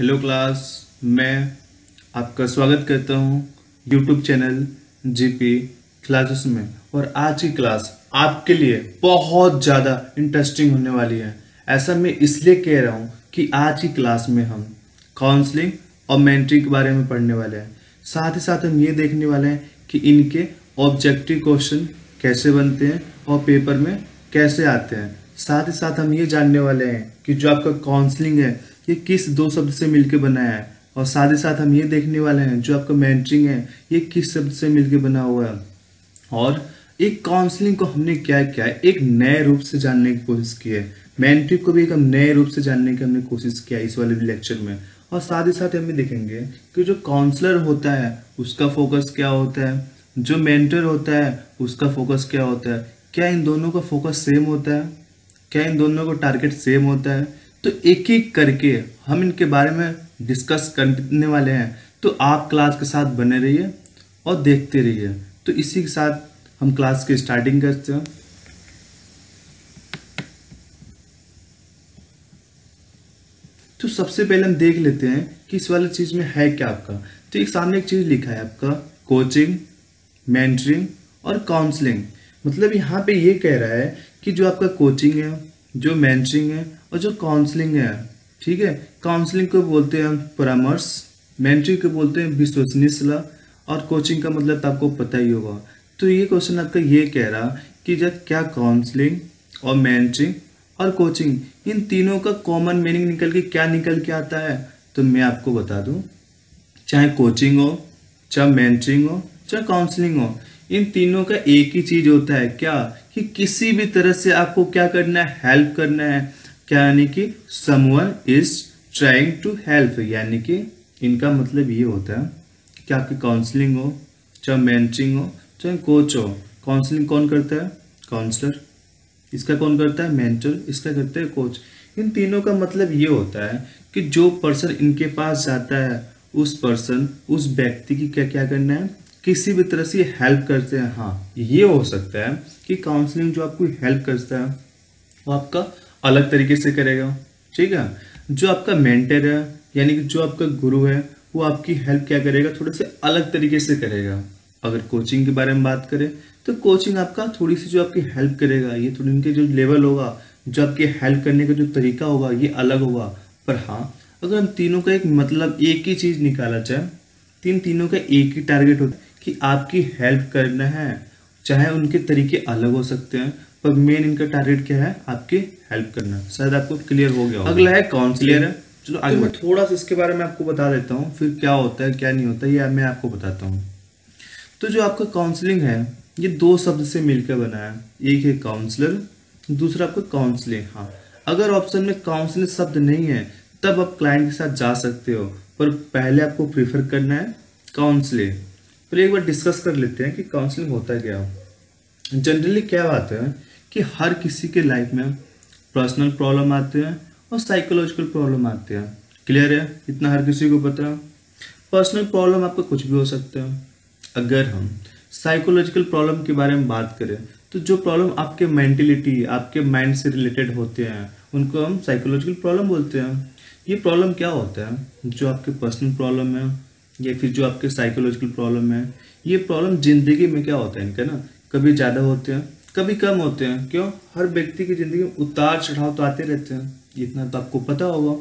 Hello class. मैं आपका स्वागत करता हूँ यूट्यूब चैनल जीपी क्लासेस में। और आज की क्लास आपके लिए बहुत ज़्यादा इंटरेस्टिंग होने वाली है। ऐसा मैं इसलिए कह रहा हूँ कि आज की क्लास में हम काउंसलिंग और मेंटरिंग के बारे में पढ़ने वाले हैं। साथ ही साथ हम ये देखने वाले हैं कि इनके ऑब्जेक्टिव क्वेश्चन कैसे बनते हैं और पेपर में कैसे आते हैं। साथ ही साथ हम ये जानने वाले हैं कि जो आपका काउंसलिंग है ये किस दो शब्द से मिलकर बना है। और साथ ही साथ हम ये देखने वाले हैं जो आपका मेंटरिंग है ये किस शब्द से मिलकर बना हुआ है। और एक काउंसलिंग को हमने क्या किया है, एक नए रूप से जानने की कोशिश की है। मेंटरिंग को भी एक हम नए रूप से जानने की हमने कोशिश किया इस वाले लेक्चर में। और साथ ही साथ हम ये देखेंगे कि जो काउंसलर होता है उसका फोकस क्या होता है, जो मेंटर होता है उसका फोकस क्या होता है, क्या इन दोनों का फोकस सेम होता है, क्या इन दोनों को टारगेट सेम होता है। तो एक एक करके हम इनके बारे में डिस्कस करने वाले हैं। तो आप क्लास के साथ बने रहिए और देखते रहिए। तो इसी के साथ हम क्लास की स्टार्टिंग करते हैं। तो सबसे पहले हम देख लेते हैं कि इस वाली चीज में है क्या आपका। तो एक सामने एक चीज लिखा है आपका कोचिंग, मेंटरिंग और काउंसलिंग। मतलब यहाँ पे ये कह रहा है कि जो आपका कोचिंग है, जो मेंटरिंग है और जो काउंसलिंग है, ठीक है, काउंसलिंग को बोलते हैं हम परामर्श, मेंटरिंग को बोलते हैं विश्वसनीय सलाह और कोचिंग का मतलब तो आपको पता ही होगा। तो ये क्वेश्चन आपका ये कह रहा कि जब क्या काउंसलिंग और मेंटरिंग और कोचिंग इन तीनों का कॉमन मीनिंग निकल के क्या निकल के आता है। तो मैं आपको बता दूं, चाहे कोचिंग हो, चाहे मेंटरिंग हो, चाहे काउंसलिंग हो, इन तीनों का एक ही चीज होता है क्या, कि किसी भी तरह से आपको क्या करना है, हेल्प करना है। क्या यानी कि someone is trying to help, यानी कि इनका मतलब ये होता है कि आपकी काउंसलिंग हो, चाहे मेंटरिंग हो, चाहे कोच हो। काउंसलिंग कौन करता है? काउंसलर। इसका कौन करता है? मेंटर। इसका करता है कोच। इन तीनों का मतलब ये होता है कि जो पर्सन इनके पास जाता है उस पर्सन, उस व्यक्ति की क्या क्या करना है, किसी भी तरह से हेल्प करते हैं। हाँ, ये हो सकता है कि काउंसलिंग जो आपको हेल्प करता है वो आपका अलग तरीके से करेगा, ठीक है। जो आपका मेंटर है यानी कि जो आपका गुरु है वो आपकी हेल्प क्या करेगा, थोड़े से अलग तरीके से करेगा। अगर कोचिंग के बारे में बात करें तो कोचिंग आपका थोड़ी सी जो आपकी हेल्प करेगा, ये थोड़ी इनके जो लेवल होगा, जो आपके हेल्प करने का जो तरीका होगा ये अलग होगा। पर हाँ, अगर हम तीनों का एक मतलब एक ही चीज निकाला जाए, तीनों का एक ही टारगेट होता है कि आपकी हेल्प करना है। चाहे उनके तरीके अलग हो सकते हैं पर मेन इनका टारगेट क्या है, आपकी हेल्प करना। शायद आपको क्लियर हो गया होगा। अगला है काउंसलर है। चलो आगे मैं थोड़ा सा इसके बारे में आपको बता देता हूँ, फिर क्या होता है क्या नहीं होता ये मैं आपको बताता हूँ। तो जो आपका काउंसलिंग है ये दो शब्द से मिलकर बना है, एक है काउंसलर, दूसरा आपका काउंसलिंग। हाँ, अगर ऑप्शन में काउंसलिंग शब्द नहीं है तब आप क्लाइंट के साथ जा सकते हो, पर पहले आपको प्रीफर करना है काउंसलिंग। पर एक बार डिस्कस कर लेते हैं कि काउंसलिंग होता है क्या। जनरली क्या बात है कि हर किसी के लाइफ में पर्सनल प्रॉब्लम आते हैं और साइकोलॉजिकल प्रॉब्लम आते हैं। क्लियर है? इतना हर किसी को पता है। पर्सनल प्रॉब्लम आपका कुछ भी हो सकता है। अगर हम साइकोलॉजिकल प्रॉब्लम के बारे में बात करें तो जो प्रॉब्लम आपके मेंटलिटी, आपके माइंड से रिलेटेड होते हैं उनको हम साइकोलॉजिकल प्रॉब्लम बोलते हैं। ये प्रॉब्लम क्या होता है, जो आपके पर्सनल प्रॉब्लम है या फिर जो आपके साइकोलॉजिकल प्रॉब्लम है, ये प्रॉब्लम जिंदगी में क्या होता है इनका ना, कभी ज्यादा होते हैं कभी कम होते हैं। क्यों? हर व्यक्ति की जिंदगी में उतार चढ़ाव तो आते रहते हैं, इतना तो आपको पता होगा।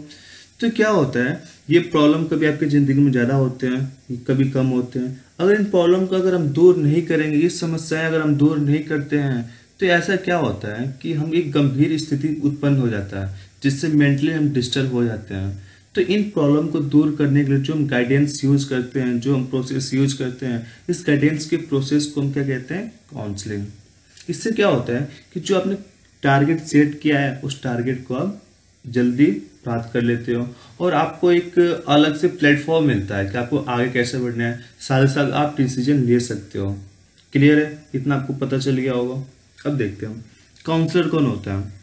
तो क्या होता है, ये प्रॉब्लम कभी आपकी जिंदगी में ज्यादा होते हैं, कभी कम होते हैं। अगर इन प्रॉब्लम को अगर हम दूर नहीं करेंगे, ये समस्याएं अगर हम दूर नहीं करते हैं, तो ऐसा क्या होता है कि हम एक गंभीर स्थिति उत्पन्न हो जाता है जिससे मेंटली हम डिस्टर्ब हो जाते हैं। तो इन प्रॉब्लम को दूर करने के लिए जो हम गाइडेंस यूज करते हैं, जो हम प्रोसेस यूज करते हैं, इस गाइडेंस के प्रोसेस को हम क्या कहते हैं, काउंसलिंग। इससे क्या होता है कि जो आपने टारगेट सेट किया है उस टारगेट को आप जल्दी प्राप्त कर लेते हो और आपको एक अलग से प्लेटफॉर्म मिलता है कि आपको आगे कैसे बढ़ना है। साथ ही साथ आप डिसीजन ले सकते हो। क्लियर है? इतना आपको पता चल गया होगा। अब देखते हैं काउंसलर कौन होता है।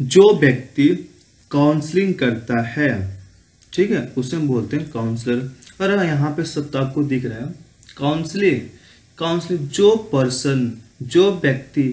जो व्यक्ति काउंसलिंग करता है, ठीक है, उसे हम बोलते हैं काउंसलर। और यहाँ पे सब तो आपको दिख रहा है काउंसलिंग। काउंसलिंग, जो पर्सन, जो व्यक्ति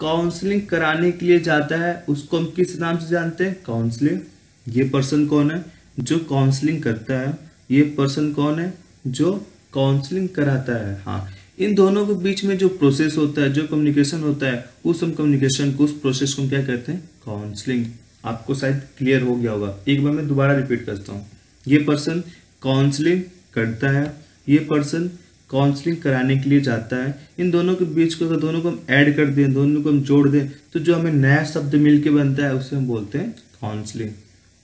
काउंसलिंग कराने के लिए जाता है उसको हम किस नाम से जानते हैं, काउंसलिंग। ये पर्सन कौन है, जो काउंसलिंग करता है, ये पर्सन कौन है? जो काउंसलिंग कराता है। हाँ, इन दोनों के बीच में जो प्रोसेस होता है, जो कम्युनिकेशन होता है, उस हम कम्युनिकेशन को, उस प्रोसेस को हम क्या कहते हैं? काउंसलिंग। आपको शायद क्लियर हो गया होगा। एक बार मैं दोबारा रिपीट करता हूँ। ये पर्सन काउंसलिंग करता है, ये पर्सन काउंसलिंग कराने के लिए जाता है। इन दोनों के बीच को, अगर दोनों को हम ऐड कर दें, दोनों को हम जोड़ दें, तो जो हमें नया शब्द मिलके बनता है उसे हम बोलते हैं काउंसलिंग।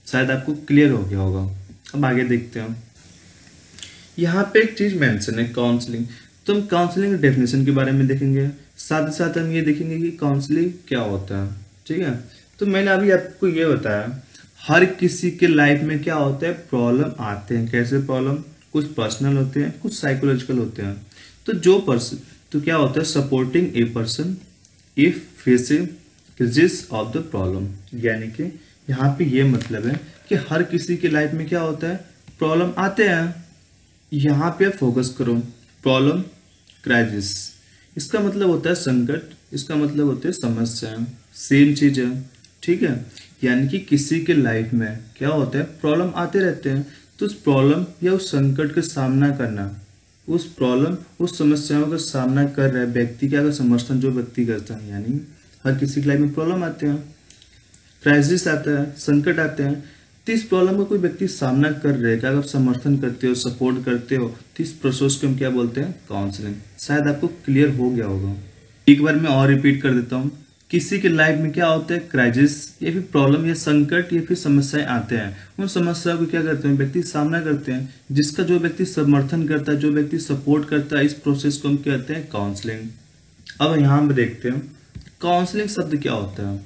शायद आपको क्लियर हो गया होगा। अब आगे देखते हैं। यहाँ पे एक चीज मेंशन है, काउंसलिंग। तो हम काउंसलिंग डेफिनेशन के बारे में देखेंगे, साथ ही साथ हम ये देखेंगे कि काउंसलिंग क्या होता है। ठीक है, तो मैंने अभी आपको ये बताया, हर किसी के लाइफ में क्या होता है? प्रॉब्लम आते हैं। कैसे प्रॉब्लम? कुछ पर्सनल होते हैं, कुछ साइकोलॉजिकल होते हैं। तो जो पर्सन, तो क्या होता है? Supporting a person if facing crisis of the problem. यानी कि यहाँ पे ये मतलब है कि हर किसी के लाइफ में क्या होता है? प्रॉब्लम आते हैं। यहाँ पे फोकस करो, प्रॉब्लम, क्राइसिस। इसका मतलब होता है संकट, इसका मतलब होता है समस्या, सेम चीज है। ठीक है, यानी कि किसी के लाइफ में क्या होता है? प्रॉब्लम आते रहते हैं। तो उस प्रॉब्लम या उस संकट का सामना करना, उस प्रॉब्लम, उस समस्याओं का सामना कर रहे व्यक्ति का समर्थन जो व्यक्ति करता है, यानी हर किसी की लाइफ में प्रॉब्लम आते हैं, क्राइसिस आता है, संकट आते हैं। तो इस प्रॉब्लम का कोई व्यक्ति सामना कर रहे हैं, अगर आप समर्थन करते हो, सपोर्ट करते हो, तो इस प्रोसेस को हम क्या बोलते हैं? काउंसलिंग। शायद आपको क्लियर हो गया होगा। एक बार मैं और रिपीट कर देता हूँ। किसी के लाइफ में क्या होता है? क्राइसिस या फिर प्रॉब्लम या संकट या फिर समस्याएं आते हैं। उन समस्याओं को क्या करते हैं? व्यक्ति सामना करते हैं, जिसका जो व्यक्ति समर्थन करता है, जो व्यक्ति सपोर्ट करता है, इस प्रोसेस को हम कहते हैं काउंसलिंग। अब यहाँ पे देखते हैं काउंसलिंग शब्द क्या होता है।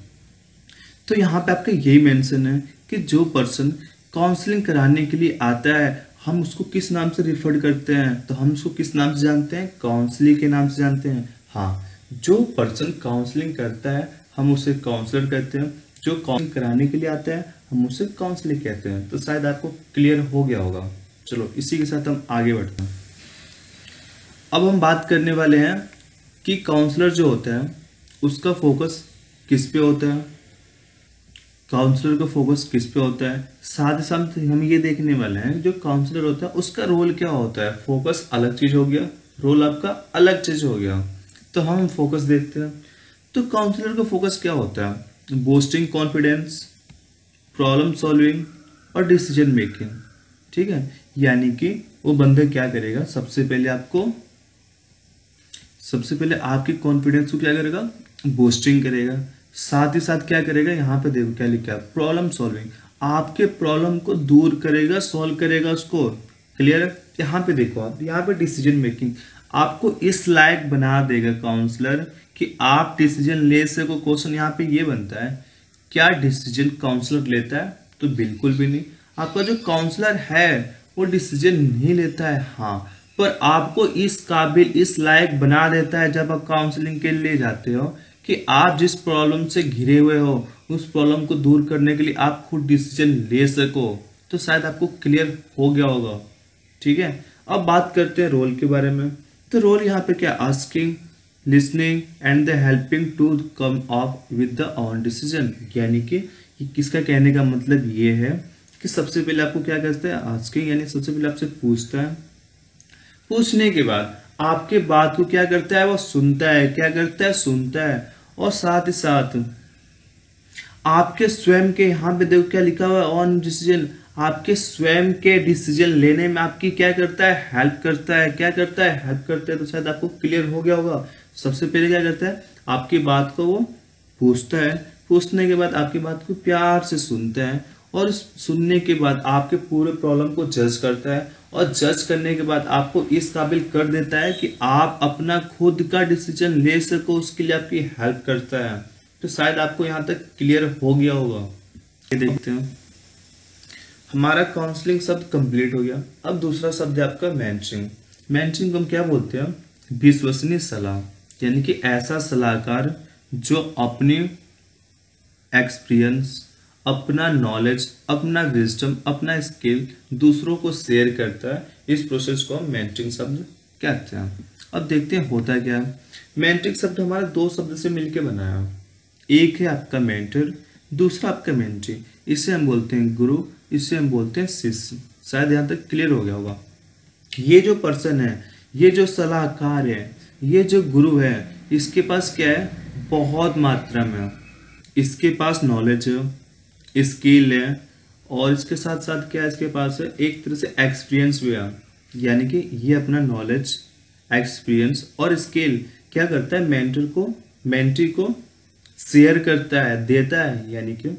तो यहाँ पे आपका यही मेंशन है कि जो पर्सन काउंसलिंग कराने के लिए आता है, हम उसको किस नाम से रिफर करते हैं? तो हम उसको किस नाम से जानते हैं? काउंसलिंग के नाम से जानते हैं। हाँ, जो पर्सन काउंसलिंग करता है हम उसे काउंसलर कहते हैं, जो काउंसलिंग कराने के लिए आता है हम उसे काउंसलिंग कहते हैं। तो शायद आपको क्लियर हो गया होगा। चलो इसी के साथ हम आगे बढ़ते हैं। अब हम बात करने वाले हैं कि काउंसलर जो होता है उसका फोकस किस पे होता है, काउंसलर का फोकस किस पे होता है। साथ ही साथ हम ये देखने वाले हैं जो काउंसलर होता है उसका रोल क्या होता है। फोकस अलग चीज हो गया, रोल आपका अलग चीज हो गया। तो हम फोकस देखते हैं। तो काउंसलर का फोकस क्या होता है? बूस्टिंग कॉन्फिडेंस, प्रॉब्लम सॉल्विंग और डिसीजन मेकिंग। ठीक है, यानी कि वो बंदा क्या करेगा? सबसे पहले आपके कॉन्फिडेंस को क्या करेगा? बूस्टिंग करेगा। साथ ही साथ क्या करेगा? यहाँ पे देखो क्या लिखा है, प्रॉब्लम सॉल्विंग। आपके प्रॉब्लम को दूर करेगा, सॉल्व करेगा उसको। क्लियर है? यहाँ पे देखो आप, यहाँ पे डिसीजन मेकिंग आपको इस लायक बना देगा काउंसलर कि आप डिसीजन ले सको। क्वेश्चन यहाँ पे ये बनता है, क्या डिसीजन काउंसलर लेता है? तो बिल्कुल भी नहीं। आपका जो काउंसलर है वो डिसीजन नहीं लेता है, हाँ, पर आपको इस काबिल, इस लायक बना देता है जब आप काउंसलिंग के लिए जाते हो कि आप जिस प्रॉब्लम से घिरे हुए हो उस प्रॉब्लम को दूर करने के लिए आप खुद डिसीजन ले सको। तो शायद आपको क्लियर हो गया होगा। ठीक है, अब बात करते हैं रोल के बारे में। तो रोल यहाँ पे क्या? Asking, listening and the helping to come up with the own decision. यानी कि किसका कहने का मतलब ये है कि सबसे पहले आपको क्या कहता है? आस्किंग, यानी सबसे पहले आपसे पूछता है। पूछने के बाद आपके बात को क्या करता है? वो सुनता है। क्या करता है? सुनता है। और साथ ही साथ आपके स्वयं के, यहाँ पे देखो क्या लिखा हुआ है, ऑन डिसीजन। आपके स्वयं के डिसीजन लेने में आपकी क्या करता है? हेल्प करता है। क्या करता है? हेल्प करता है। तो शायद आपको क्लियर हो गया होगा। सबसे पहले क्या करता है? आपकी बात को वो पूछता है। पूछने के बाद आपकी बात को प्यार से सुनता है और सुनने के बाद आपके पूरे प्रॉब्लम को जज करता है और जज करने के बाद आपको इस काबिल कर देता है कि आप अपना खुद का डिसीजन ले सको। उसके लिए आपकी हेल्प करता है। तो शायद आपको यहाँ तक क्लियर हो गया होगा। ये देखते हैं, हमारा काउंसलिंग शब्द कंप्लीट हो गया। अब दूसरा शब्द है आपका मेंटरिंग। मेंटरिंग को हम क्या बोलते हैं? विश्वसनीय सलाह, यानी कि ऐसा सलाहकार जो अपनी एक्सपीरियंस, अपना नॉलेज, अपना विजडम, अपना स्किल दूसरों को शेयर करता है। इस प्रोसेस को हम मेंटरिंग शब्द कहते हैं। अब देखते हैं होता क्या है। मेंटरिंग शब्द हमारा दो शब्द से मिलकर बना है। एक है आपका मेंटर, दूसरा आपका मेंटी। इसे हम बोलते हैं गुरु इसे हम बोलते हैं शिष्य। शायद यहाँ तक क्लियर हो गया होगा। ये जो पर्सन है, ये जो सलाहकार है, ये जो गुरु है, इसके पास क्या है, बहुत मात्रा में इसके पास नॉलेज है, स्किल है, और इसके साथ साथ क्या है, इसके पास है एक तरह से एक्सपीरियंस भी है। यानी कि ये अपना नॉलेज, एक्सपीरियंस और स्किल क्या करता है, मेंटी को शेयर करता है, देता है। यानी कि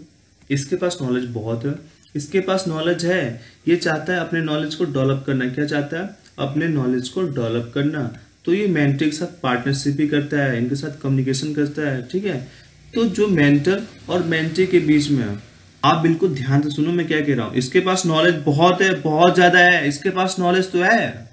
इसके पास नॉलेज बहुत है, इसके पास नॉलेज है, ये चाहता है अपने नॉलेज को डेवलप करना। क्या चाहता है, अपने नॉलेज को डेवलप करना। तो ये मेंटर के साथ पार्टनरशिप भी करता है, इनके साथ कम्युनिकेशन करता है। ठीक है, तो जो मेंटर और मेंटी के बीच में, आप बिल्कुल ध्यान से सुनो मैं क्या कह रहा हूँ। इसके पास नॉलेज बहुत है, बहुत ज्यादा है, इसके पास नॉलेज तो है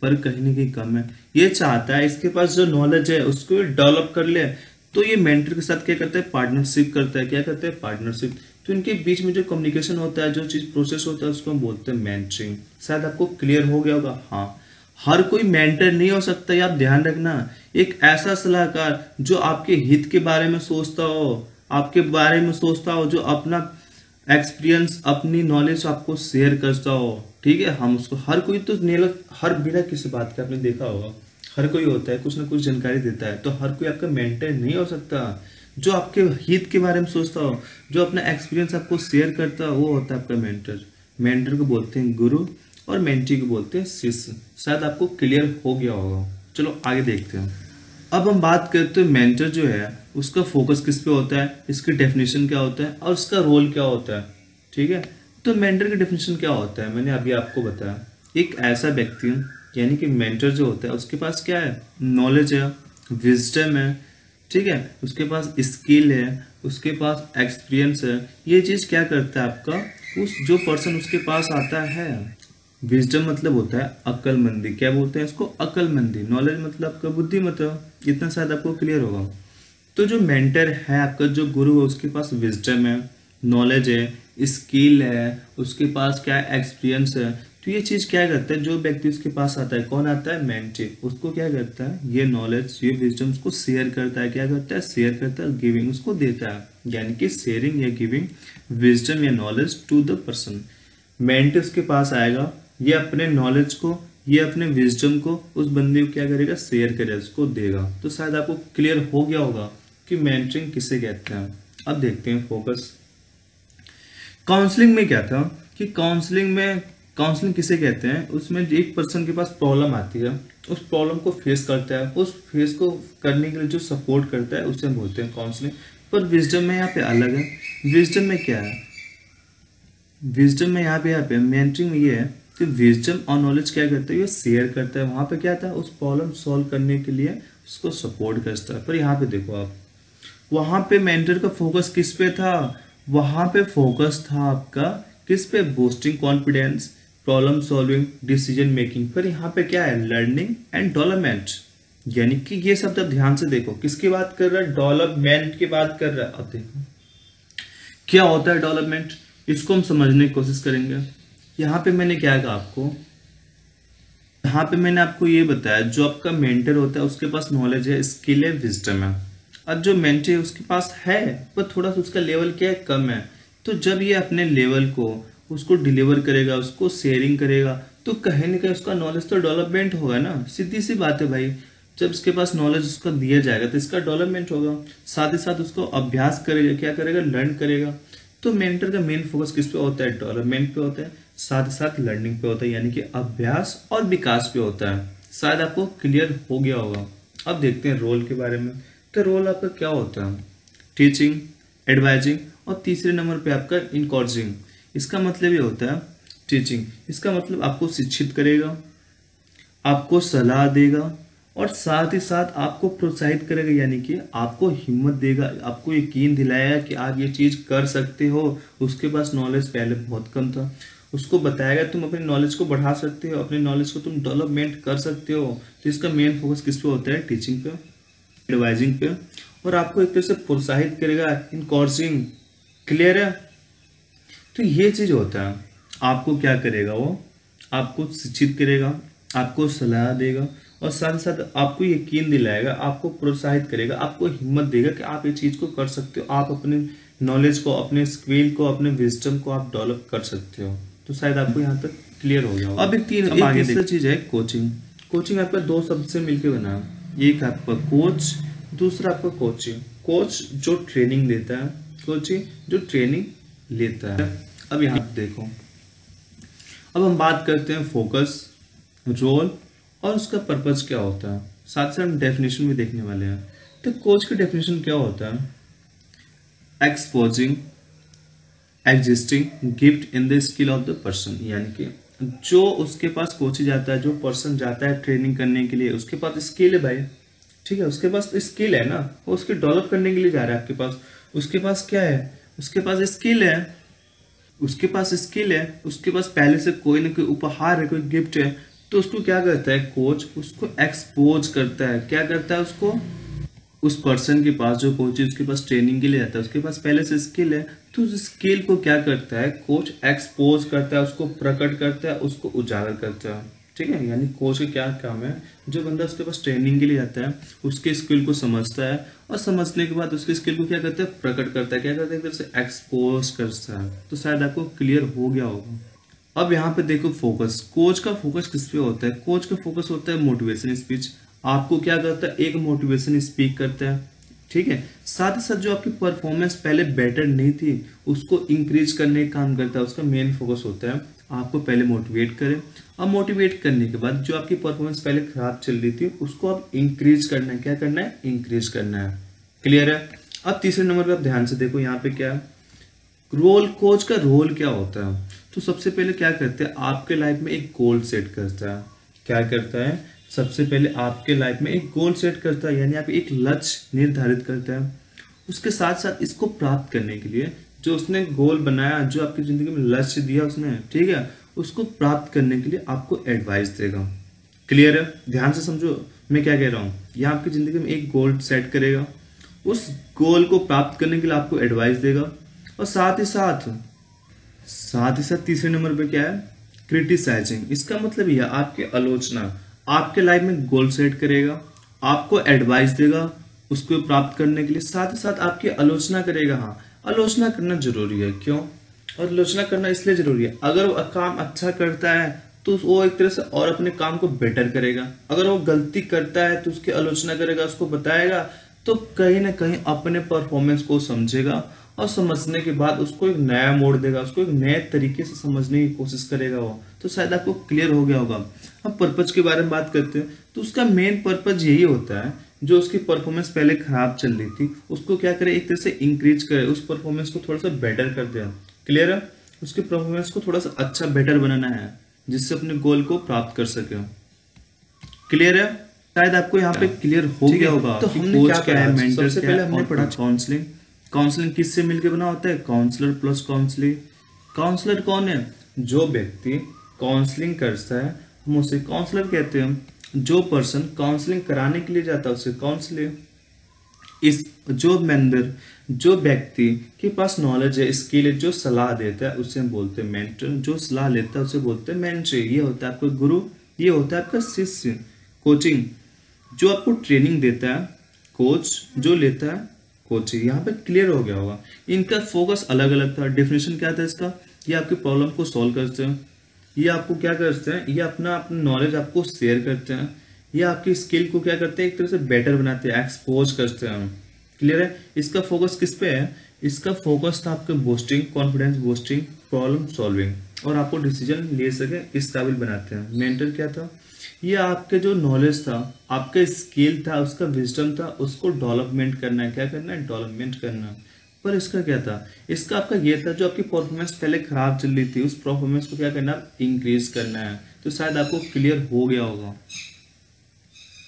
पर कहीं ना कहीं कम है। ये चाहता है इसके पास जो नॉलेज है उसको डेवलप कर ले। तो ये मेंटर के साथ क्या करता है, पार्टनरशिप करता है। क्या करता है, पार्टनरशिप। तो इनके बीच में जो कम्युनिकेशन होता है, जो चीज प्रोसेस होता है, उसको हम बोलते हैं मेंटरिंग। शायद आपको क्लियर हो गया होगा। हाँ, हर कोई मेंटर नहीं हो सकता, ये आप ध्यान रखना। एक ऐसा सलाहकार जो आपके हित के बारे में सोचता हो, आपके बारे में सोचता हो, जो अपना एक्सपीरियंस, अपनी नॉलेज आपको शेयर करता हो। ठीक है, हम उसको, हर कोई तो हर बिना किसी बात के, आपने देखा होगा हर कोई होता है, कुछ ना कुछ जानकारी देता है। तो हर कोई आपका मेंटर नहीं हो सकता। जो आपके हित के बारे में सोचता हो, जो अपना एक्सपीरियंस आपको शेयर करता हो, वो होता है आपका मेंटर। मेंटर को बोलते हैं गुरु और मेंटी को बोलते हैं शिष्य। शायद आपको क्लियर हो गया होगा। चलो आगे देखते हैं। अब हम बात करते हैं मेंटर जो है उसका फोकस किस पे होता है, इसकी डेफिनेशन क्या होता है और उसका रोल क्या होता है। ठीक है, तो मेंटर की डेफिनेशन क्या होता है, मैंने अभी आपको बताया। एक ऐसा व्यक्ति, यानी कि मेंटर जो होता है उसके पास क्या है, नॉलेज है, विजडम है। ठीक है, उसके पास स्किल है, उसके पास एक्सपीरियंस है। ये चीज क्या करता है आपका, उस जो पर्सन उसके पास आता है। विजडम मतलब होता है अक्लमंदी। क्या बोलते हैं इसको, अक्लमंदी। नॉलेज मतलब आपका बुद्धिमत्ता। इतना शायद आपको क्लियर होगा। तो जो मेंटर है आपका, जो गुरु है, उसके पास विजडम है, नॉलेज है, स्किल है, उसके पास क्या है, एक्सपीरियंस है। तो ये चीज क्या करता है, जो व्यक्ति उसके पास आता है, कौन आता है, मेंटी, उसको क्या करता है, ये नॉलेज, ये विजडम उसको शेयर करता है। क्या करता है, शेयर करता है, गिविंग उसको देता है। यानी कि शेयरिंग या गिविंग विजडम या knowledge to the person. Mentee उसके पास आएगा, ये अपने नॉलेज को, ये अपने विजडम को उस बंदे को क्या करेगा, शेयर करेगा, उसको देगा। तो शायद आपको क्लियर हो गया होगा कि मेंटरिंग किसे कहते हैं। अब देखते हैं फोकस। काउंसलिंग में क्या था कि काउंसलिंग किसे कहते हैं, उसमें एक पर्सन के पास प्रॉब्लम आती है, उस प्रॉब्लम को फेस करता है, उस फेस को करने के लिए जो सपोर्ट करता है उसे हम बोलते हैं काउंसलिंग। पर विजडम में यहाँ पे अलग है। विजडम में क्या है, विजडम में यहाँ पे मेंटरिंग में ये है कि विजडम और नॉलेज क्या करता है, ये शेयर करता है। वहां पे क्या था, उस प्रॉब्लम सॉल्व करने के लिए उसको सपोर्ट करता है। पर यहाँ पे देखो आप, वहां पे मेंटर का फोकस किस पे था, वहां पे फोकस था आपका किस पे, boosting confidence, problem solving, decision making. पर यहाँ पे क्या है, लर्निंग एंड डेवलपमेंट। यानी कि ये शब्द आप ध्यान से देखो, किसकी बात कर रहा है, डेवलपमेंट की बात कर रहा है। अब देखो क्या होता है डेवलपमेंट, इसको हम समझने की कोशिश करेंगे। यहाँ पे मैंने क्या कहा आपको, यहाँ पे मैंने आपको ये बताया, जो आपका मेंटर होता है उसके पास नॉलेज है, स्किल है, विजडम है। अब जो मेंटर है उसके पास है पर थोड़ा सा उसका लेवल क्या है, कम है। तो जब ये अपने लेवल को उसको डिलीवर करेगा, उसको शेयरिंग करेगा, तो कहीं ना कहीं उसका नॉलेज तो डेवलपमेंट होगा ना। सीधी सी बात है भाई, जब उसके पास नॉलेज उसका दिया जाएगा तो इसका डेवलपमेंट होगा। साथ ही साथ उसको अभ्यास करेगा, क्या करेगा, लर्न करेगा। तो मेंटर का मेन फोकस किस पे होता है, डेवलपमेंट पे होता है, साथ ही साथ लर्निंग पे होता है, यानी कि अभ्यास और विकास पे होता है। शायद आपको क्लियर हो गया होगा। अब देखते हैं रोल के बारे में। तो रोल आपका क्या होता है, टीचिंग, एडवाइजिंग और तीसरे नंबर पे आपका इनकॉर्जिंग। इसका मतलब ये होता है टीचिंग, इसका मतलब आपको शिक्षित करेगा, आपको सलाह देगा और साथ ही साथ आपको प्रोत्साहित करेगा, यानी कि आपको हिम्मत देगा, आपको यकीन दिलाएगा कि आप ये चीज कर सकते हो। उसके पास नॉलेज पहले बहुत कम था, उसको बताएगा तुम अपनी नॉलेज को बढ़ा सकते हो, अपनी नॉलेज को तुम डेवलपमेंट कर सकते हो। तो इसका मेन फोकस किस पे होता है, टीचिंग पे, एडवाइजिंग पे, और आपको एक तरह से प्रोत्साहित करेगा, इनकॉर्जिंग। क्लियर है, तो ये चीज होता है। आपको क्या करेगा, वो आपको शिक्षित करेगा, आपको सलाह देगा और साथ ही साथ आपको यकीन दिलाएगा, आपको प्रोत्साहित करेगा, आपको हिम्मत देगा कि आप ये चीज को कर सकते हो, आप अपने नॉलेज को, अपने स्किल को, अपने विजडम को आप डेवलप कर सकते हो। तो शायद आपको यहाँ तक क्लियर हो गया होगा। अब एक तीसरा चीज है कोचिंग। कोचिंग आपका दो शब्द से मिलकर बना है, एक आपका कोच, दूसरा आपका कोचिंग। कोच जो ट्रेनिंग देता है, कोचिंग जो ट्रेनिंग लेता है। अब यहाँ देखो, अब हम बात करते हैं फोकस, रोल और उसका पर्पज क्या होता है, साथ साथ हम डेफिनेशन भी देखने वाले हैं। तो कोच की डेफिनेशन क्या होता है? Exposing existing gift in the skill of the person, यानी कि जो उसके पास कोच जाता है, जो पर्सन जाता है ट्रेनिंग करने के लिए, उसके पास स्किल है भाई, ठीक है, उसके पास स्किल है ना, वो उसके डेवलप करने के लिए जा रहा है आपके पास। उसके पास क्या है? उसके पास स्किल है, उसके पास स्किल है, उसके पास पहले से कोई ना कोई उपहार है, कोई गिफ्ट है। तो उसको क्या करता है कोच? उसको एक्सपोज करता है। क्या करता है उसको? उस पर्सन के पास, जो कोच है उसके पास ट्रेनिंग के लिए जाता है, उसके पास पहले से स्किल है, तो उस स्किल को क्या करता है कोच? एक्सपोज करता है, उसको प्रकट करता है, उसको उजागर करता है। ठीक है, यानी कोच का क्या काम है? जो बंदा उसके पास ट्रेनिंग के लिए जाता है उसके स्किल को समझता है, और समझने के बाद उसके स्किल को क्या करता है? प्रकट करता है। क्या करता है? एक तरह से एक्सपोज करता है। तो शायद आपको क्लियर हो गया होगा। अब यहाँ पे देखो फोकस, कोच का फोकस किस पे होता है? कोच का फोकस होता है मोटिवेशन स्पीच। आपको क्या करता है? एक मोटिवेशन स्पीक करता है, ठीक है। साथ ही साथ जो आपकी परफॉर्मेंस पहले बेटर नहीं थी उसको इंक्रीज करने का काम करता है। उसका मेन फोकस होता है आपको पहले मोटिवेट करे, अब मोटिवेट करने के बाद जो आपकी परफॉर्मेंस पहले खराब चल रही थी उसको अब इंक्रीज करना है। क्या करना है? इंक्रीज करना है। क्लियर है? अब तीसरे नंबर पे आप ध्यान से देखो, यहाँ पे क्या है? रोल। कोच का रोल क्या होता है? तो सबसे पहले क्या करते हैं? आपके लाइफ में एक गोल सेट करता है। क्या करता है? सबसे पहले आपके लाइफ में एक गोल सेट करता है, यानी आप एक लक्ष्य निर्धारित करता है। उसके साथ साथ इसको प्राप्त करने के लिए जो उसने गोल बनाया, जो आपकी जिंदगी में लक्ष्य दिया उसने, ठीक है, उसको प्राप्त करने के लिए आपको एडवाइस देगा। क्लियर है? ध्यान से समझो मैं क्या कह रहा हूँ। यह आपकी जिंदगी में एक गोल सेट करेगा, उस गोल को प्राप्त करने के लिए आपको एडवाइस देगा, और साथ ही साथ तीसरे नंबर पे क्या है? क्रिटिसाइजिंग। इसका मतलब यह आपकी आलोचना। आपके लाइफ में गोल सेट करेगा, आपको एडवाइस देगा उसको प्राप्त करने के लिए, साथ ही साथ आपकी आलोचना करेगा। हाँ, आलोचना करना जरूरी है। क्यों? और आलोचना करना इसलिए जरूरी है, अगर वो काम अच्छा करता है तो वो एक तरह से और अपने काम को बेटर करेगा। अगर वो गलती करता है तो उसकी आलोचना करेगा, उसको बताएगा, तो कहीं ना कहीं अपने परफॉर्मेंस को समझेगा, और समझने के बाद उसको एक नया मोड़ देगा, उसको एक नए तरीके से समझने की कोशिश करेगा वो। तो शायद आपको क्लियर हो गया होगा। अब पर्पज के बारे में बात करते हैं, तो उसका मेन पर्पज यही होता है, जो उसकी परफॉर्मेंस पहले खराब चल रही थी उसको क्या करे? एक तरह से इंक्रीज करे, उस परफॉर्मेंस को थोड़ा सा बेटर कर दे। क्लियर है? उसकी परफॉर्मेंस को थोड़ा सा अच्छा बेटर बनाना है, जिससे अपने गोल को प्राप्त कर सके। क्लियर है? शायद आपको यहाँ पे क्लियर हो गया होगा। तो हमने क्या पढ़ा? मेंटर सबसे पहले हमने पढ़ा काउंसलिंग। काउंसलिंग किससे मिलकर बना होता है? Counsellor plus counselling. काउंसलर कौन है? जो व्यक्ति काउंसलिंग करता है हम उसे काउंसलर कहते हैं। जो पर्सन काउंसलिंग कराने के लिए जाता है उसे काउंसलर। इस जो व्यक्ति के पास नॉलेज है, स्किल है, जो सलाह देता है उसे हम बोलते हैं मेंटर। जो सलाह लेता है उसे बोलते हैं मेंटर। ये होता है आपका गुरु, ये होता है आपका शिष्य। कोचिंग, जो आपको ट्रेनिंग देता है, कोच जो लेता है कोचिंग। यहाँ पे क्लियर हो गया होगा। इनका फोकस अलग अलग था। डेफिनेशन क्या था इसका? ये आपकी प्रॉब्लम को सॉल्व करते हैं, ये आपको क्या करते हैं? ये अपना नॉलेज आपको शेयर करते हैं, ये आपकी स्किल को क्या करते हैं? एक तरह से बेटर बनाते हैं, एक्सपोज करते हैं। क्लियर है? इसका फोकस किस पे है? इसका फोकस था आपके boosting, confidence boosting, problem solving, और आपको डिसीजन ले सके इस काबिल बनाते हैं। मेंटर क्या था? ये आपके जो नॉलेज था, आपका स्किल था, उसका विजडम था, उसको डेवलपमेंट करना है। क्या करना है? डेवलपमेंट करना है। पर इसका क्या था? इसका आपका ये था, जो आपकी परफॉर्मेंस पहले खराब चल रही थी उस परफॉर्मेंस को क्या करना है? इंक्रीज करना है। तो शायद आपको क्लियर हो गया होगा।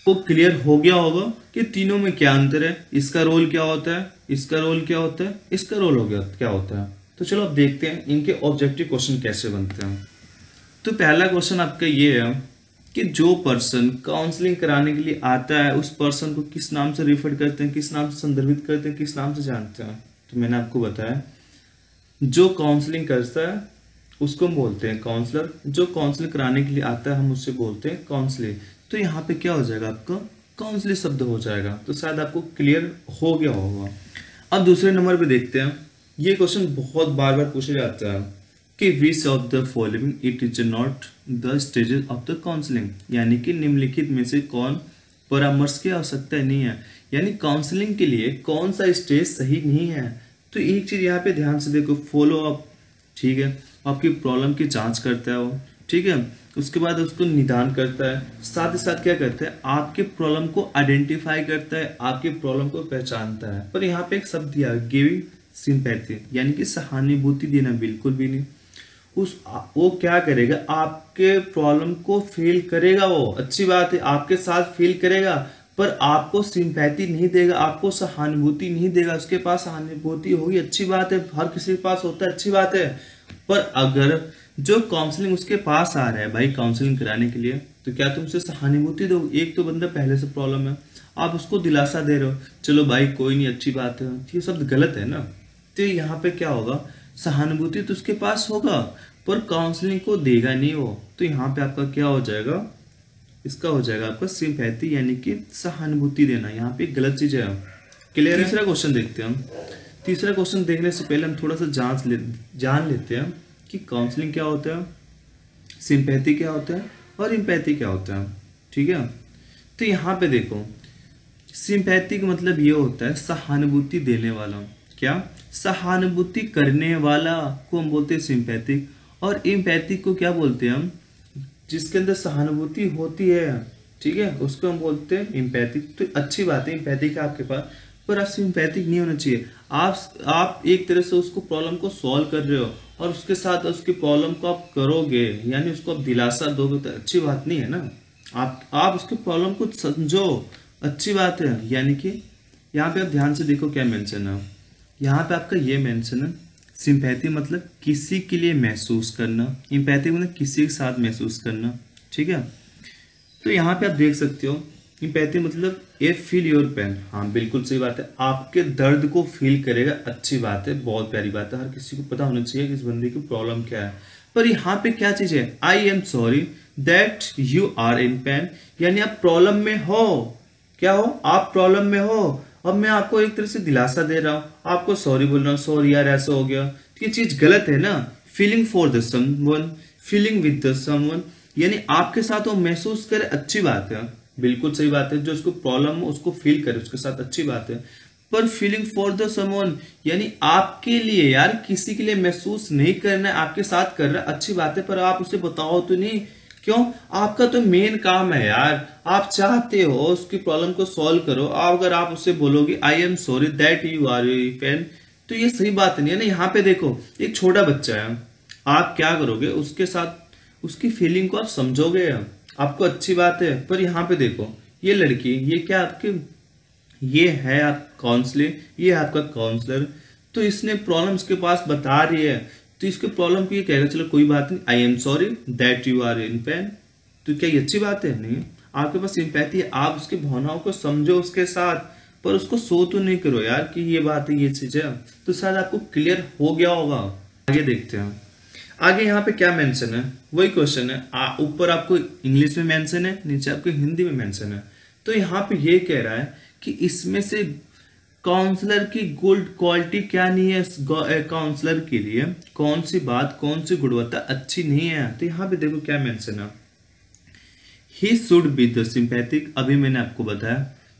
वो क्लियर हो गया होगा कि तीनों में क्या अंतर है, इसका रोल क्या होता है, इसका रोल क्या होता है, इसका रोल हो गया क्या होता है। तो चलो अब देखते हैं इनके ऑब्जेक्टिव क्वेश्चन कैसे बनते हैं। तो पहला क्वेश्चन आपका ये है कि जो पर्सन काउंसलिंग कराने के लिए आता है उस पर्सन को किस नाम से रिफर करते हैं, किस नाम से संदर्भित करते हैं, किस नाम से जानते हैं? तो मैंने आपको बताया, जो काउंसलिंग करता है उसको हम बोलते हैं काउंसलर। जो काउंसलिंग कराने के लिए आता है हम उससे बोलते हैं काउंसलर। तो यहाँ पे क्या हो जाएगा? आपका काउंसलर शब्द हो जाएगा। तो शायद आपको क्लियर हो गया होगा। अब दूसरे नंबर पे देखते हैं, ये क्वेश्चन बहुत बार बार पूछा जाता है कि which of the following it is not the stages of the counselling, यानी कि निम्नलिखित में से कौन परामर्श की आवश्यकता नहीं है, यानी काउंसलिंग के लिए कौन सा स्टेज सही नहीं है। तो एक चीज यहाँ पे ध्यान से देखो, फॉलो अप, ठीक है, आपकी प्रॉब्लम की जांच करता है वो, ठीक है, उसके बाद उसको निदान करता है, साथ ही साथ क्या करता है, आपके प्रॉब्लम को आइडेंटिफाई करता है, आपके प्रॉब्लम को पहचानता है। पर यहाँ पे एक शब्द दिया, गिविंग सिंपैथी, यानी कि सहानुभूति देना, बिल्कुल भी नहीं। वो क्या करेगा, आपके प्रॉब्लम को फील करेगा, वो अच्छी बात है, आपके साथ फील करेगा, पर आपको सिंपैथी नहीं देगा, आपको सहानुभूति नहीं देगा। उसके पास सहानुभूति होगी, अच्छी बात है, हर किसी के पास होता है, अच्छी बात है। पर अगर जो काउंसलिंग उसके पास आ रहा है भाई काउंसलिंग कराने के लिए, तो क्या तुम उसे सहानुभूति दो? एक तो बंदा पहले से प्रॉब्लम है, आप उसको दिलासा दे रहे हो, चलो भाई कोई नहीं, अच्छी बात है, ये शब्द गलत है ना। तो यहाँ पे क्या होगा, सहानुभूति तो उसके पास होगा पर काउंसलिंग को देगा नहीं वो। तो यहाँ पे आपका क्या हो जाएगा, इसका हो जाएगा आपका सिंपैथी, यानी कि सहानुभूति देना। यहाँ पे गलत चीज है। क्लियर है? तीसरा क्वेश्चन देखते हैं हम। तीसरा क्वेश्चन देखने से पहले हम थोड़ा सा जान लेते हैं कि काउंसलिंग क्या होता है, सिंपैथी क्या होता है और इम्पैथी क्या होता है, ठीक है। तो यहाँ पे देखो, सिंपैथी का मतलब ये होता है सहानुभूति देने वाला, क्या, सहानुभूति करने वाला को हम बोलते हैं सिंपैथिक, और इम्पैथिक को क्या बोलते हैं हम, जिसके अंदर सहानुभूति होती है, ठीक है, उसको हम बोलते हैं इम्पैथिक। तो अच्छी बात है इम्पैथिक है आपके पास, पर आप सिंपैथिक नहीं होना चाहिए। आप एक तरह से उसको प्रॉब्लम को सॉल्व कर रहे हो और उसके साथ उसकी प्रॉब्लम को आप करोगे, यानी उसको आप दिलासा दोगे, तो अच्छी बात नहीं है ना। आप उसके प्रॉब्लम को समझो, अच्छी बात है। यानी कि यहाँ पे आप ध्यान से देखो क्या मेंशन है, यहाँ पे आपका ये मेंशन है, सिंपैथी मतलब किसी के लिए महसूस करना, इम्पैथी मतलब किसी के साथ महसूस करना, ठीक है। तो यहाँ पे आप देख सकते हो, इम्पैथी मतलब ए फील योर पेन, हाँ बिल्कुल सही बात है, आपके दर्द को फील करेगा, अच्छी बात है, बहुत प्यारी बात है, हर किसी को पता होना चाहिए कि इस बंदे की प्रॉब्लम क्या है। पर यहाँ पे क्या चीज है, I am sorry that you are in pain, यानी आप प्रॉब्लम में हो, क्या हो, आप प्रॉब्लम में हो, अब मैं आपको एक तरह से दिलासा दे रहा हूं, आपको सॉरी बोल रहा हूं, सॉरी यार ऐसा हो गया, तो ये चीज गलत है ना। Feeling for the someone, feeling with the someone, यानी आपके साथ वो महसूस करे, अच्छी बात है, बिल्कुल सही बात है, जो उसको प्रॉब्लम हो उसको फील करे उसके साथ, अच्छी बात है। पर फीलिंग फॉर द समवन यानी आपके लिए, यार किसी के लिए महसूस नहीं करना है, आपके साथ कर रहा है, अच्छी बात है, पर आप उसे बताओ तो नहीं, क्यों, आपका तो मेन काम है यार, आप चाहते हो उसकी प्रॉब्लम को सॉल्व करो। अगर आप उससे बोलोगे I am sorry that you are pain, तो ये सही बात नहीं है ना। यहाँ पे देखो, एक छोटा बच्चा है, आप क्या करोगे उसके साथ, उसकी फीलिंग को आप समझोगे, आपको अच्छी बात है। पर यहाँ पे देखो, ये लड़की, ये क्या आपके, ये है आप काउंसलर, ये है आपका काउंसलर, तो इसने प्रॉब्लम उसके पास बता रही है, तो इसके प्रॉब्लम की ये कहेगा चलो कोई बात नहीं, I am sorry that you are in pain, तो क्या ये अच्छी बात है? नहीं, आपके पास सिंपैथी है, आप उसकी भावनाओं को समझो उसके साथ, पर उसको सो तो नहीं करो यार कि ये बात है, ये चीज है, तो शायद आपको क्लियर हो गया होगा। आगे देखते हैं, आगे यहाँ पे क्या मेंशन है, वही क्वेश्चन है, ऊपर आपको इंग्लिश में मेंशन है, नीचे आपको हिंदी में मेंशन है। तो यहाँ पे ये कह रहा है कि इसमें से काउंसलर की गुड क्वालिटी क्या नहीं है, काउंसलर के लिए कौन सी बात, कौन सी गुणवत्ता अच्छी नहीं है। तो यहाँ पे देखो क्या मेंशन है, he should be the sympathetic. अभी मैंने आपको बताया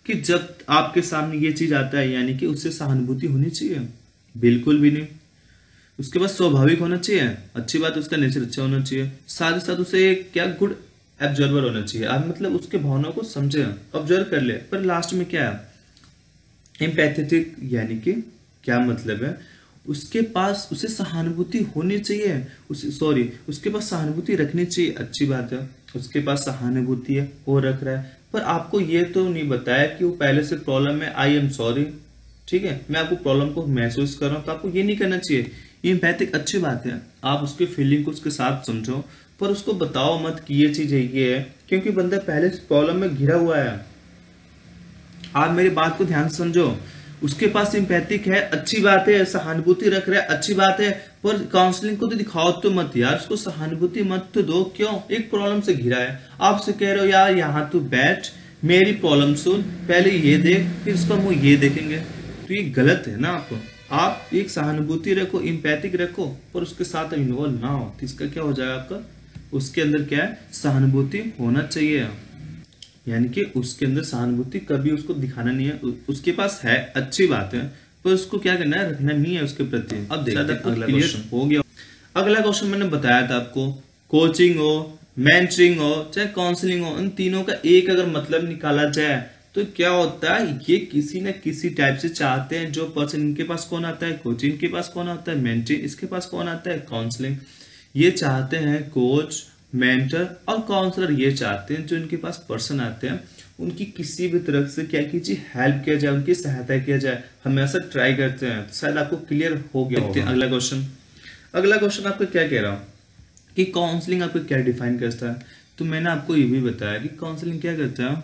कि जब आपके सामने ये चीज आता है, यानी कि उससे सहानुभूति होनी चाहिए, बिल्कुल भी नहीं। उसके पास स्वाभाविक होना चाहिए, अच्छी बात, उसका नेचर अच्छा होना चाहिए, साथ ही साथ उसे क्या गुड ऑब्जर्वर होना चाहिए, आप मतलब उसके भावनाओं को समझे, ऑब्जर्व कर ले। पर लास्ट में क्या है, एम्पैथेटिक, यानी कि क्या मतलब है, उसके पास उसे सहानुभूति होनी चाहिए, उसके पास सहानुभूति रखनी चाहिए, अच्छी बात है, उसके पास सहानुभूति है, वो रख रहा है। पर आपको ये तो नहीं बताया कि वो पहले से प्रॉब्लम है, आई एम सॉरी, ठीक है, मैं आपको प्रॉब्लम को महसूस कर रहा हूं, तो आपको ये नहीं करना चाहिए। एम्पैथिक अच्छी बात है, आप उसके फीलिंग को उसके साथ समझो, पर उसको बताओ मत कि ये चीज है, ये है, क्योंकि बंदा पहले से प्रॉब्लम में घिरा हुआ है। आप मेरी बात को ध्यान से समझो, उसके पास सिंपैथिक है, अच्छी बात है, सहानुभूति रख रहा है, अच्छी बात है, पर काउंसलिंग को तो दिखाओ तो मत यार, उसको सहानुभूति मत तो दो, क्यों, एक प्रॉब्लम से घिरा है, आपसे कह रहे हो यार यहाँ तू बैठ, मेरी प्रॉब्लम सुन, पहले ये देख, फिर उसका मुंह ये देखेंगे, तो ये गलत है ना। आपको आप एक सहानुभूति रखो, इम्पैथिक रखो, पर उसके साथ इन्वॉल्व ना हो, तो इसका क्या हो जाएगा आपका, उसके अंदर क्या है, सहानुभूति होना चाहिए। यानी कि उसके अंदर सहानुभूति कभी उसको दिखाना नहीं है, उसके पास है अच्छी बात है, पर उसको क्या करना है, रखना नहीं है उसके प्रति। अब देखते हैं अगला क्वेश्चन हो गया। अगला क्वेश्चन मैंने बताया था आपको, कोचिंग हो, मेंटरिंग हो, चाहे काउंसलिंग हो, इन तीनों का एक अगर मतलब निकाला जाए तो क्या होता है, ये किसी न किसी टाइप से चाहते हैं, जो पर्सन इनके पास कौन आता है, कोचिंग के पास कौन आता है, मेंटरिंग इसके पास कौन आता है, काउंसलिंग, ये चाहते हैं कोच, मेंटर और काउंसलर, ये चाहते हैं जो इनके पास पर्सन आते हैं उनकी किसी भी तरह से क्या कीजिए, हेल्प किया जाए, उनकी सहायता किया जाए, हम ऐसा ट्राई करते हैं। तो शायद आपको क्लियर हो गया होगा। अगला क्वेश्चन, अगला क्वेश्चन आपको क्या कह रहा हूं कि काउंसलिंग आपको क्या डिफाइन करता है। तो मैंने आपको ये भी बताया कि काउंसलिंग क्या करता है,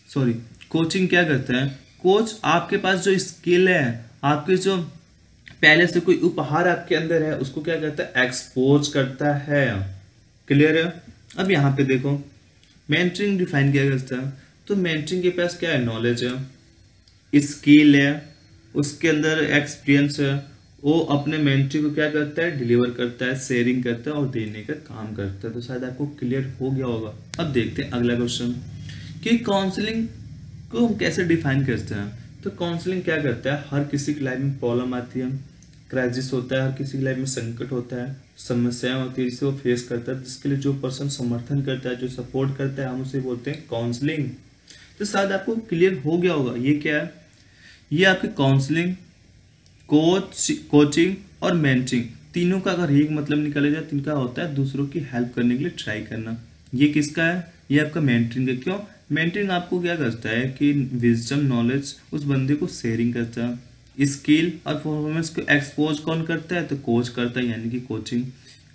सॉरी कोचिंग क्या करता है, कोच आपके पास जो स्किल है, आपके जो पहले से कोई उपहार आपके अंदर है, उसको क्या करता है, एक्सपोज करता है। क्लियर है। अब यहाँ पे देखो मेंटरिंग डिफाइन किया करता है, तो मेंटरिंग के पास क्या है, नॉलेज है, स्किल है, उसके अंदर एक्सपीरियंस है, वो अपने मेंटरी को क्या करता है, डिलीवर करता है, शेयरिंग करता है और देने का काम करता है। तो शायद आपको क्लियर हो गया होगा। अब देखते हैं अगला क्वेश्चन कि काउंसलिंग को हम कैसे डिफाइन करते हैं। तो काउंसलिंग क्या करता है, हर किसी की लाइफ में प्रॉब्लम आती है, क्राइसिस होता है, हर किसी की लाइफ में संकट होता है, समस्याएं होती है जिसे वो फेस करता है, जिसके लिए जो पर्सन समर्थन करता है, जो सपोर्ट करता है, हम उसे बोलते हैं काउंसलिंग। तो शायद आपको क्लियर हो गया होगा ये क्या है, ये आपकी काउंसलिंग, कोचिंग और मेंटरिंग तीनों का अगर एक मतलब निकाला जाए तो इनका होता है दूसरों की हेल्प करने के लिए ट्राई करना। ये किसका है, ये आपका मेंटरिंग है। क्यों, मेंटरिंग आपको क्या करता है कि विजडम नॉलेज उस बंदे को शेयरिंग करता है, स्किल और परफॉर्मेंस को एक्सपोज कौन करता है, तो कोच करता है यानी कि कोचिंग,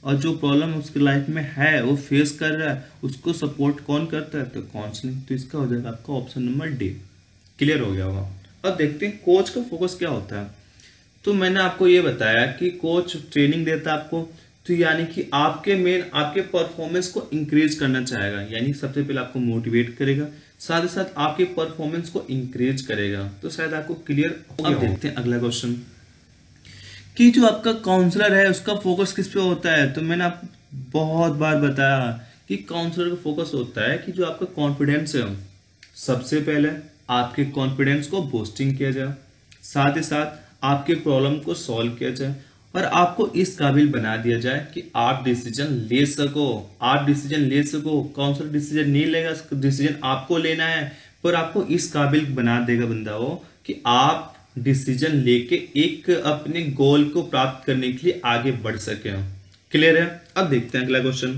और जो प्रॉब्लम उसके लाइफ में है वो फेस कर रहा है उसको सपोर्ट कौन करता है, तो काउंसलिंग। तो इसका हो जाएगा आपका ऑप्शन नंबर डी। क्लियर हो गया होगा। अब देखते हैं कोच का फोकस क्या होता है। तो मैंने आपको ये बताया कि कोच ट्रेनिंग देता है आपको, तो यानी कि आपके परफॉर्मेंस को इंक्रीज करना चाहेगा, यानी सबसे पहले आपको मोटिवेट करेगा, साथ ही साथ आपके परफॉर्मेंस को इंक्रीज करेगा। तो शायद आपको क्लियर हो गया। अब देखते हैं अगला क्वेश्चन कि जो आपका काउंसलर है उसका फोकस किस पे होता है। तो मैंने आपको बहुत बार बताया कि काउंसलर का फोकस होता है कि जो आपका कॉन्फिडेंस है, सबसे पहले आपके कॉन्फिडेंस को बूस्टिंग किया जाए, साथ ही साथ आपके प्रॉब्लम को सॉल्व किया जाए और आपको इस काबिल बना दिया जाए कि आप डिसीजन ले सको, आप डिसीजन ले सको। काउंसलर डिसीजन नहीं लेगा, डिसीजन आपको लेना है, पर आपको इस काबिल बना देगा बंदा वो कि आप डिसीजन लेके एक अपने गोल को प्राप्त करने के लिए आगे बढ़ सके। क्लियर है। अब देखते हैं अगला क्वेश्चन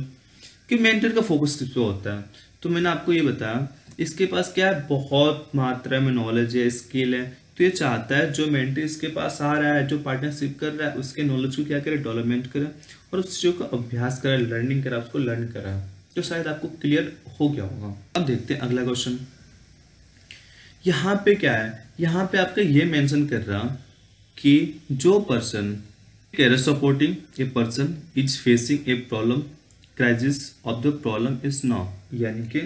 कि मेंटर का फोकस किस पे होता है। तो मैंने आपको ये बताया इसके पास क्या है, बहुत मात्रा में नॉलेज है, स्किल है। तो ये चाहता है जो मेंटर इसके पास आ रहा है, जो पार्टनरशिप कर रहा है, उसके नॉलेज को क्या करे, डेवलपमेंट करे और उस चीजों का अभ्यास करे, लर्निंग करे, उसको लर्न करा। तो शायद आपको क्लियर हो गया होगा। अब देखते हैं अगला क्वेश्चन। यहाँ पे क्या है, यहाँ पे आपका ये मेंशन कर रहा कि जो पर्सन कह रहा supporting a person is facing a problem crisis of the problem is now, यानी कि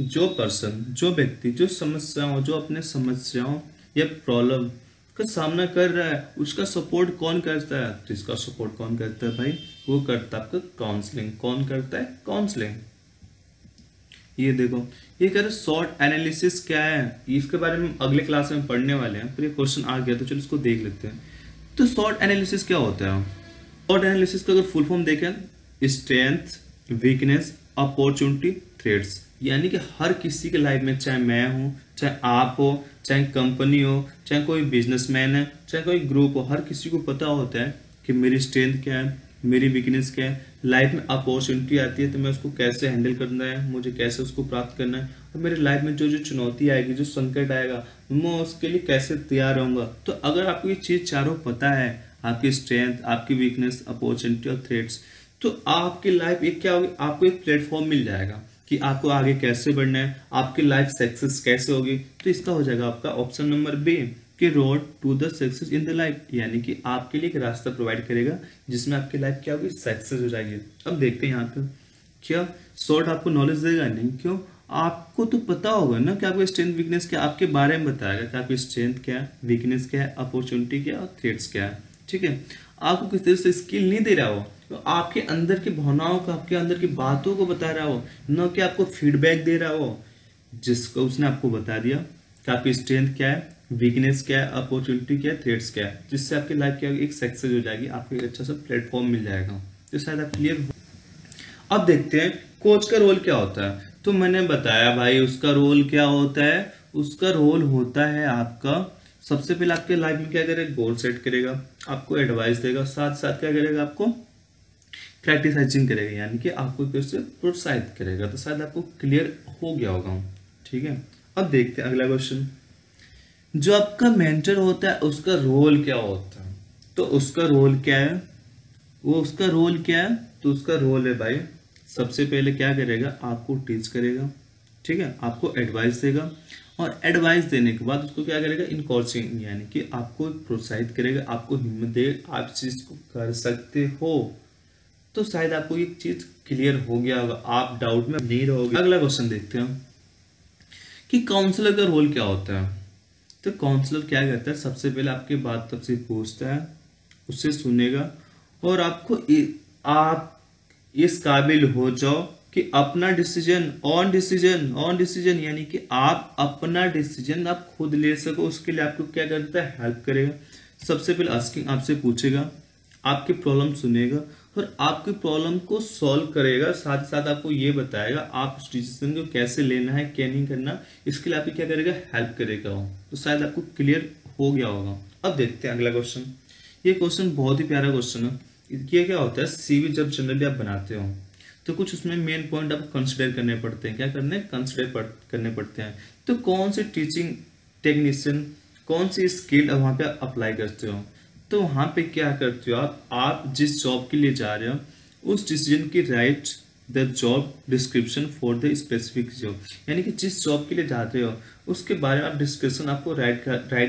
जो पर्सन, जो व्यक्ति जो समस्याओं, जो अपने समस्याओं या प्रॉब्लम का सामना कर रहा है उसका सपोर्ट कौन करता है। तो इसका सपोर्ट कौन करता है भाई, वो करता है आपका काउंसलिंग। कौन करता है, काउंसलिंग। ये देखो ये कह रहे शॉर्ट एनालिसिस क्या है, इसके बारे में अगले क्लास में पढ़ने वाले हैं, पर ये क्वेश्चन आ गया तो चलो इसको देख लेते हैं। तो शॉर्ट एनालिसिस क्या होता है। शॉर्ट एनालिसिस का अगर फुल फॉर्म देखें, स्ट्रेंथ, वीकनेस, अपॉर्चुनिटी, थ्रेट्स, यानी कि हर किसी के लाइफ में, चाहे मैं हूं, चाहे आप हो, चाहे कंपनी हो, चाहे कोई बिजनेसमैन है, चाहे कोई ग्रुप हो, हर किसी को पता होता है कि मेरी स्ट्रेंथ क्या है, मेरी वीकनेस क्या है। लाइफ में अपॉर्चुनिटी आती है तो मैं उसको कैसे हैंडल करना है, मुझे कैसे उसको प्राप्त करना है, और मेरी लाइफ में जो जो चुनौती आएगी, जो संकट आएगा, मैं उसके लिए कैसे तैयार रहूंगा। तो अगर आपको ये चीज चारों पता है, आपकी स्ट्रेंथ, आपकी वीकनेस, अपॉर्चुनिटी और थ्रेट्स, तो आपकी लाइफ एक क्या होगी, आपको एक प्लेटफॉर्म मिल जाएगा कि आपको आगे कैसे बढ़ना है, आपकी लाइफ सक्सेस कैसे होगी। तो इसका हो जाएगा आपका ऑप्शन नंबर बी कि road to the success in the life, यानी कि आपके लिए एक रास्ता प्रोवाइड करेगा जिसमें आपकी लाइफ क्या होगी, सक्सेस हो जाएगी। अब देखते हैं यहाँ पे क्या शॉर्ट आपको नॉलेज देगा, नहीं। क्यों, आपको तो पता होगा ना कि आपका स्ट्रेंथ वीकनेस क्या, आपके बारे में बताएगा कि आपकी स्ट्रेंथ क्या है, वीकनेस क्या है, अपॉर्चुनिटी क्या है और थ्रेट्स क्या है। ठीक है, आपको किस तरह से स्किल नहीं दे रहा हो, तो आपके अंदर की भावनाओं को, आपके अंदर की बातों को बता रहा हो, न कि आपको फीडबैक दे रहा हो, जिसको उसने आपको बता दिया कि आपकी स्ट्रेंथ क्या है, वीकनेस क्या है, अपॉर्चुनिटी क्या है, थ्रेट्स क्या है, जिससे आपकी लाइफ की एक सक्सेस हो जाएगी, आपको एक अच्छा सा प्लेटफॉर्म मिल जाएगा। तो शायद आप क्लियर हो। अब देखते हैं कोच का रोल क्या होता है। तो मैंने बताया भाई उसका रोल क्या होता है। उसका रोल होता है आपका, सबसे पहले आपके लाइफ में क्या करेगा, गोल सेट करेगा, आपको एडवाइस देगा, साथ साथ क्या करेगा, आपको क्रिटिसाइजिंग करेगा, यानी कि आपको कैसे प्रोत्साहित करेगा। तो शायद आपको क्लियर हो गया होगा। ठीक है, अब देखते हैं अगला क्वेश्चन। जो आपका मेंटर होता है उसका रोल क्या होता है। तो उसका रोल क्या है, वो उसका रोल क्या है, तो उसका रोल है भाई, सबसे पहले क्या करेगा, आपको टीच करेगा। ठीक है, आपको एडवाइस देगा, और एडवाइस देने के बाद उसको क्या करेगा, इनकोचिंग, यानी कि आपको प्रोत्साहित करेगा, आपको हिम्मत देगा, आप इस चीज को कर सकते हो। तो शायद आपको ये चीज क्लियर हो गया होगा, आप डाउट में नहीं रहोगे। अगला क्वेश्चन देखते हैं कि काउंसलर का रोल क्या होता है। तो काउंसलर क्या करता है, सबसे पहले आपकी बात तब से पूछता है, उससे सुनेगा, और आपको आप इस काबिल हो जाओ कि अपना डिसीजन यानी कि आप अपना डिसीजन आप खुद ले सको। उसके लिए आपको क्या करता है, हेल्प करेगा। सबसे पहले आस्किंग, आपसे पूछेगा, आपकी प्रॉब्लम सुनेगा, और आपकी प्रॉब्लम को सॉल्व करेगा। साथ साथ आपको ये बताएगा आप उस डिसीजन को कैसे लेना है, क्या नहीं करना, इसके लिए आपकी क्या करेगा, हेल्प करेगा। तो शायद आपको क्लियर हो गया होगा। अब देखते हैं अगला क्वेश्चन। ये क्वेश्चन बहुत ही प्यारा क्वेश्चन है। ये क्या होता है, सीवी जब जनरली आप बनाते हो तो कुछ उसमें मेन पॉइंट आपको कंसिडर करने पड़ते हैं। क्या करने, करने पड़ते हैं। तो कौन सी टीचिंग टेक्नीशियन, कौन सी स्किल वहां पे अप्लाई करते हो। तो वहां पे क्या करते हो आप जिस जॉब के लिए जा रहे हो उस डिसीजन की right the job description for the specific job, यानी कि जिस जॉब के लिए जाते हो उसके बारे में आप डिस्क्रिप्शन आपको राइट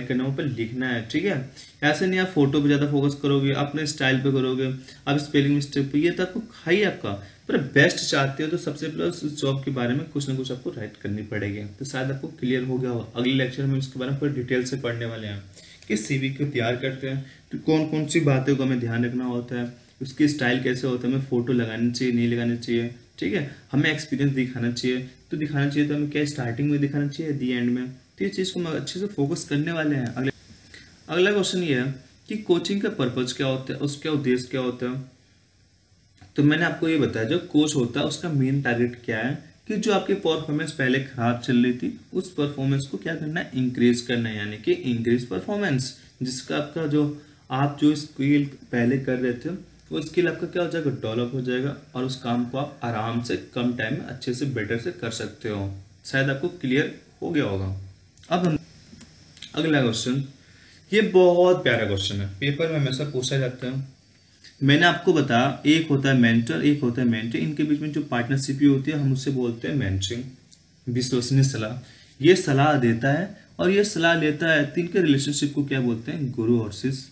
करना, ऊपर लिखना है। ठीक है, ऐसे नहीं आप फोटो पे ज्यादा फोकस करोगे, अपने स्टाइल पे करोगे, आप स्पेलिंग मिस्टेक पे, ये तो आपको खाई आपका। पर बेस्ट चाहते हो तो सबसे पहले उस जॉब के बारे में कुछ ना कुछ आपको राइट करनी पड़ेगी। तो शायद आपको क्लियर हो गया हो। अगले लेक्चर में उसके बारे में पूरी डिटेल से पढ़ने वाले हैं कि सीवी को तैयार करते हैं तो कौन कौन सी बातों को हमें ध्यान रखना होता है, उसकी स्टाइल कैसे होता है, हमें फोटो लगानी चाहिए नहीं लगानी चाहिए। ठीक है, हमें एक्सपीरियंस दिखाना चाहिए, तो दिखाना चाहिए तो हमें क्या स्टार्टिंग में दिखाना चाहिए, दी एंड में। तो ये चीज़ को हम अच्छे से फोकस करने वाले हैं। अगला क्वेश्चन ये है कि कोचिंग का पर्पज क्या होता है, उसका उद्देश्य क्या होता है। तो मैंने आपको ये बताया, जो कोच होता है उसका मेन टारगेट क्या है कि जो आपकी परफॉर्मेंस पहले खराब चल रही थी उस परफॉर्मेंस को क्या करना है, इंक्रीज करना है, यानी कि इंक्रीज परफॉर्मेंस, जिसका आपका जो आप जो स्किल पहले कर रहे थे वो स्किल आपका क्या हो जाएगा, डेवलप हो जाएगा, और उस काम को आप आराम से कम टाइम में अच्छे से बेटर से कर सकते हो। शायद आपको क्लियर हो गया होगा। अब हम अगला क्वेश्चन, ये बहुत प्यारा क्वेश्चन है, पेपर में हमेशा पूछा जाता है। मैंने आपको बताया एक होता है मेंटर, एक होता है मेंटी, इनके बीच में जो पार्टनरशिप होती है हम उससे बोलते हैं मेंटरिंग, विश्वसनीय सलाह। ये सलाह देता है और ये सलाह लेता है, तो इनके रिलेशनशिप को क्या बोलते हैं, गुरु और शिष्य।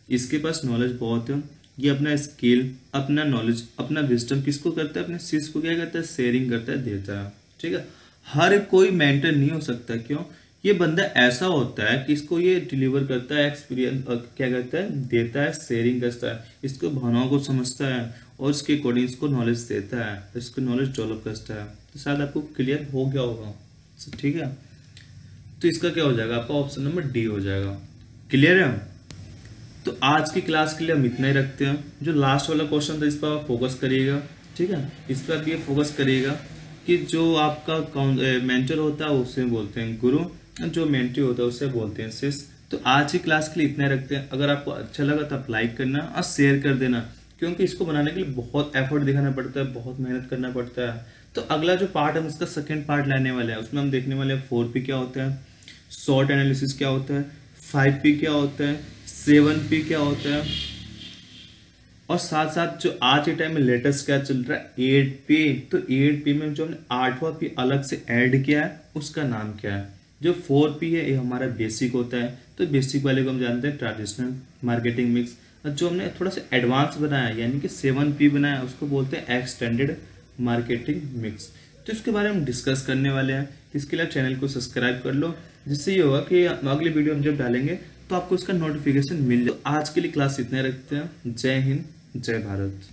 इसके पास नॉलेज बहुत है, ये अपना स्किल, अपना नॉलेज, अपना विजडम किसको करता है, अपने शिष्य को क्या करता है, शेयरिंग करता है, देता है। ठीक है, हर कोई मेंटर नहीं हो सकता। क्यों, ये बंदा ऐसा होता है कि इसको ये डिलीवर करता है, एक्सपीरियंस क्या करता है, देता है, शेयरिंग करता है, इसको भावनाओं को समझता है और इसके अकॉर्डिंग इसको नॉलेज देता है, इसको नॉलेज डेवलप करता है। तो शायद आपको क्लियर हो गया होगा। ठीक है, तो इसका क्या हो जाएगा, आपका ऑप्शन नंबर डी हो जाएगा। क्लियर है। तो आज की क्लास के लिए हम इतना ही रखते हैं। जो लास्ट वाला क्वेश्चन था इस पर आप फोकस करिएगा। ठीक है, इस पर आप ये फोकस करिएगा कि जो आपका मेंटर होता है उसे बोलते हैं गुरु, जो मेंटी होता है उसे बोलते हैं शिष्य। तो आज की क्लास के लिए इतना रखते हैं। अगर आपको अच्छा लगा तो आप लाइक करना और शेयर कर देना, क्योंकि इसको बनाने के लिए बहुत एफर्ट दिखाना पड़ता है, बहुत मेहनत करना पड़ता है। तो अगला जो पार्ट हम इसका सेकंड पार्ट लाने वाले हैं, उसमें हम देखने वाले हैं 4P क्या होता है, शॉर्ट एनालिसिस क्या होता है, 5P क्या होता है, 7P क्या होता है, और साथ साथ जो आज के टाइम में लेटेस्ट क्या चल रहा है, 8P। तो 8P में जो हमने 8वां P अलग से ऐड किया है उसका नाम क्या है। जो 4P है ये हमारा बेसिक होता है, तो बेसिक वाले को हम जानते हैं ट्रेडिशनल मार्केटिंग मिक्स। जो हमने थोड़ा सा एडवांस बनाया यानी कि 7P बनाया उसको बोलते हैं एक्सटेंडेड मार्केटिंग मिक्स। तो इसके बारे में हम डिस्कस करने वाले हैं। इसके लिए आप चैनल को सब्सक्राइब कर लो, जिससे ये होगा कि अगली वीडियो हम जब डालेंगे तो आपको उसका नोटिफिकेशन मिल जाए। तो आज के लिए क्लास इतने रखते हैं। जय हिंद, जय भारत।